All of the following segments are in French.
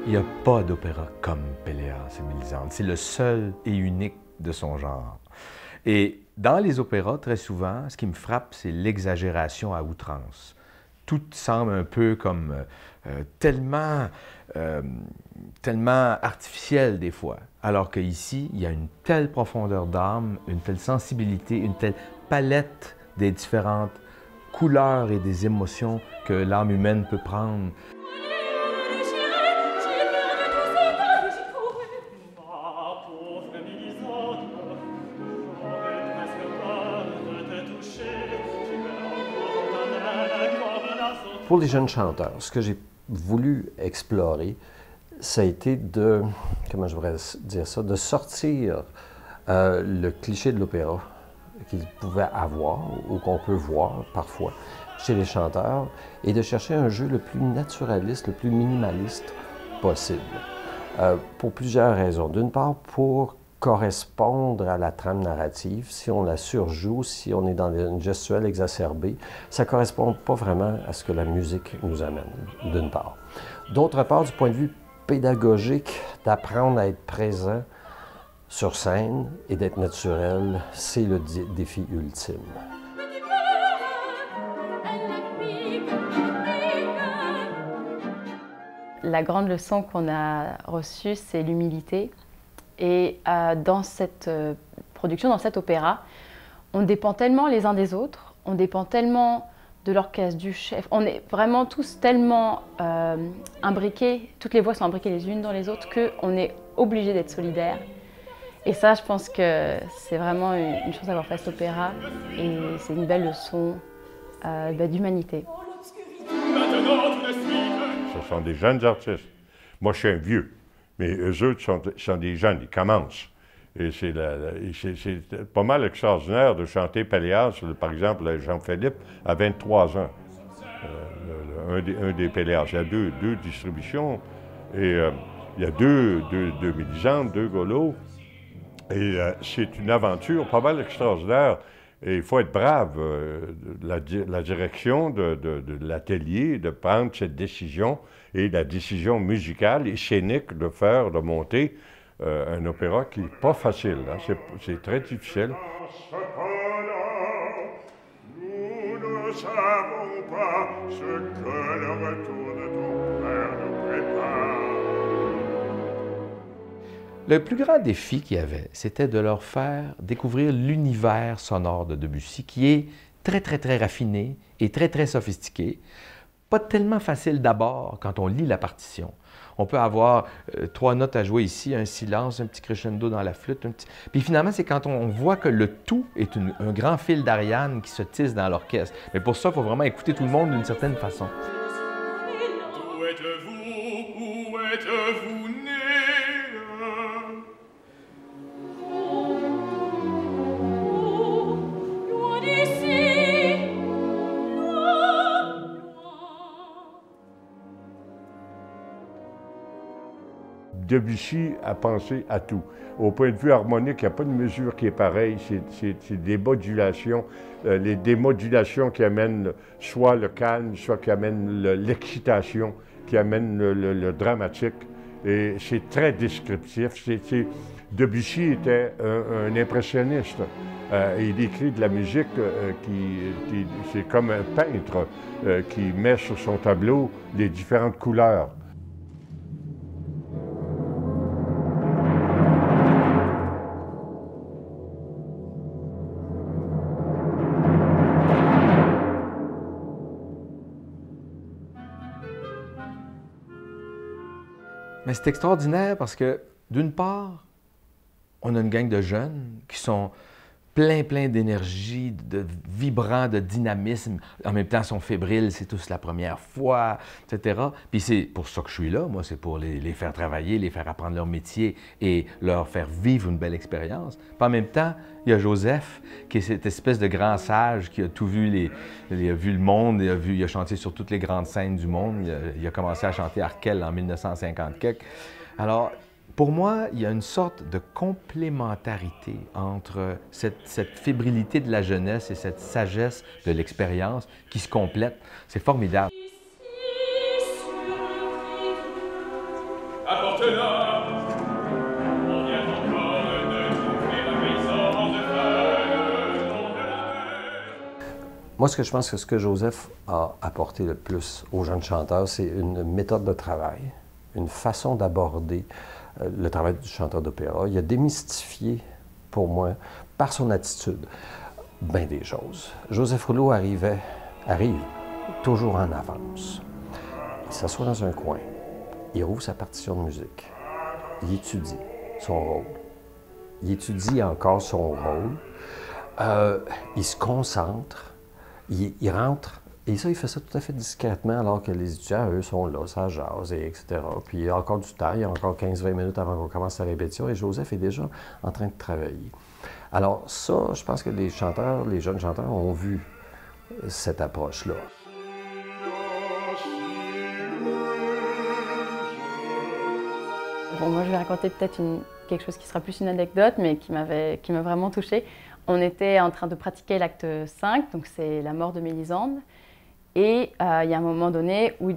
Il n'y a pas d'opéra comme Pelléas et Mélisande. C'est le seul et unique de son genre. Et dans les opéras, très souvent, ce qui me frappe, c'est l'exagération à outrance. Tout semble un peu comme tellement artificiel des fois. Alors qu'ici, il y a une telle profondeur d'âme, une telle sensibilité, une telle palette des différentes couleurs et des émotions que l'âme humaine peut prendre. Pour les jeunes chanteurs, ce que j'ai voulu explorer, ça a été de, comment je pourrais dire ça, de sortir le cliché de l'opéra qu'ils pouvaient avoir ou qu'on peut voir parfois chez les chanteurs et de chercher un jeu le plus naturaliste, le plus minimaliste possible. Pour plusieurs raisons. D'une part, pour correspondre à la trame narrative. Si on la surjoue, si on est dans une gestuelle exacerbée, ça ne correspond pas vraiment à ce que la musique nous amène, d'une part. D'autre part, du point de vue pédagogique, d'apprendre à être présent sur scène et d'être naturel, c'est le défi ultime. La grande leçon qu'on a reçue, c'est l'humilité. Et dans cette production, dans cet opéra, on dépend tellement les uns des autres, on dépend tellement de l'orchestre, du chef, on est vraiment tous tellement imbriqués, toutes les voix sont imbriquées les unes dans les autres, qu'on est obligé d'être solidaires. Et ça, je pense que c'est vraiment une chance d'avoir fait cet opéra et c'est une belle leçon d'humanité. Ce sont des jeunes artistes. Moi, je suis un vieux. Mais eux autres sont des jeunes, ils commencent. Et c'est pas mal extraordinaire de chanter Pelléas, par exemple, Jean-Philippe, à 23 ans. Un des Pelléas. Il y a deux distributions. Et il y a deux Mélisandes, deux Golos. Et c'est une aventure pas mal extraordinaire. Et il faut être brave, la direction de l'atelier, de prendre cette décision et la décision musicale et scénique de monter un opéra qui n'est pas facile. Hein. C'est très difficile. Nous ne savons pas ce que le retour de ton père nous prépare. Le plus grand défi qu'il y avait, c'était de leur faire découvrir l'univers sonore de Debussy, qui est très, très, très raffiné et très, très sophistiqué. Pas tellement facile d'abord quand on lit la partition. On peut avoir 3 notes à jouer ici, un silence, un petit crescendo dans la flûte. Puis finalement, c'est quand on voit que le tout est un grand fil d'Ariane qui se tisse dans l'orchestre. Mais pour ça, il faut vraiment écouter tout le monde d'une certaine façon. Où êtes-vous? Où êtes-vous né? Debussy a pensé à tout. Au point de vue harmonique, il n'y a pas de mesure qui est pareille. C'est des modulations, les démodulations qui amènent soit le calme, soit qui amènent l'excitation, qui amènent le dramatique. Et c'est très descriptif. Debussy était un impressionniste. Il écrit de la musique c'est comme un peintre qui met sur son tableau les différentes couleurs. Mais c'est extraordinaire parce que, d'une part, on a une gang de jeunes qui sont plein d'énergie, de vibrants, de dynamisme. En même temps, ils sont fébriles, c'est tous la première fois, etc. Puis c'est pour ça que je suis là, moi, c'est pour les faire travailler, les faire apprendre leur métier et leur faire vivre une belle expérience. Puis en même temps, il y a Joseph, qui est cette espèce de grand sage qui a tout vu, il a vu le monde, il a chanté sur toutes les grandes scènes du monde. Il a commencé à chanter Arkel en 1950 quelque. Alors, pour moi, il y a une sorte de complémentarité entre cette fébrilité de la jeunesse et cette sagesse de l'expérience qui se complètent. C'est formidable. apporte-la. On vient encore de trouver la maison de fleurs, le long de la mer. Moi, ce que je pense que ce que Joseph a apporté le plus aux jeunes chanteurs, c'est une méthode de travail, une façon d'aborder le travail du chanteur d'opéra. Il a démystifié, pour moi, par son attitude, bien des choses. Joseph Rouleau arrive toujours en avance. Il s'assoit dans un coin, il rouvre sa partition de musique, il étudie son rôle, il étudie encore son rôle, il se concentre, il rentre, et ça, il fait ça tout à fait discrètement, alors que les étudiants, eux, sont là, ça jase, etc. Puis il y a encore du temps, il y a encore 15-20 minutes avant qu'on commence la répétition, et Joseph est déjà en train de travailler. Alors ça, je pense que les chanteurs, les jeunes chanteurs ont vu cette approche-là. Bon, moi, je vais raconter peut-être quelque chose qui sera plus une anecdote, mais qui m'a vraiment touchée. On était en train de pratiquer l'acte 5, donc c'est la mort de Mélisande. Et il y a un moment donné où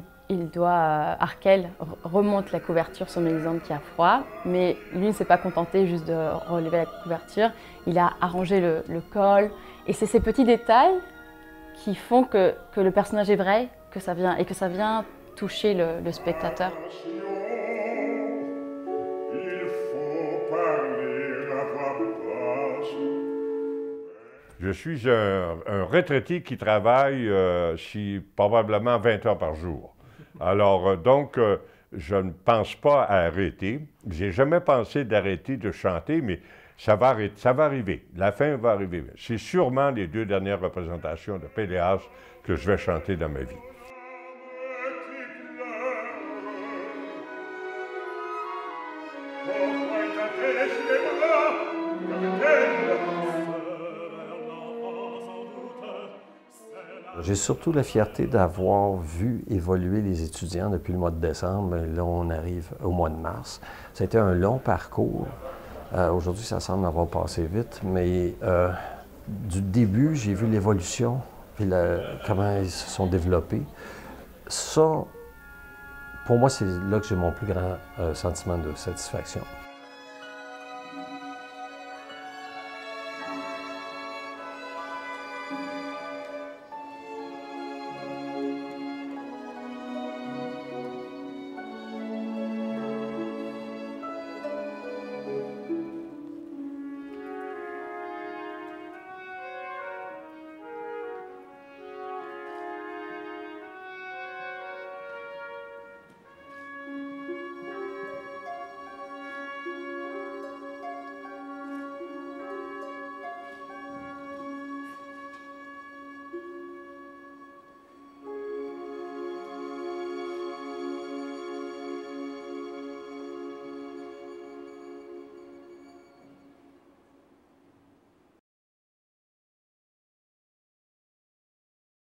Arkel remonte la couverture sur Mélisande qui a froid, mais lui ne s'est pas contenté juste de relever la couverture, il a arrangé le col. Et c'est ces petits détails qui font que le personnage est vrai, que ça vient toucher le spectateur. Je suis un retraité qui travaille probablement 20 heures par jour. Alors, donc, je ne pense pas à arrêter. Je n'ai jamais pensé d'arrêter de chanter, mais ça va arriver. La fin va arriver. C'est sûrement les 2 dernières représentations de Péléas que je vais chanter dans ma vie. J'ai surtout la fierté d'avoir vu évoluer les étudiants depuis le mois de décembre. Là, on arrive au mois de mars. Ça a été un long parcours. Aujourd'hui, ça semble avoir passé vite, mais du début, j'ai vu l'évolution, puis comment ils se sont développés. Ça, pour moi, c'est là que j'ai mon plus grand sentiment de satisfaction.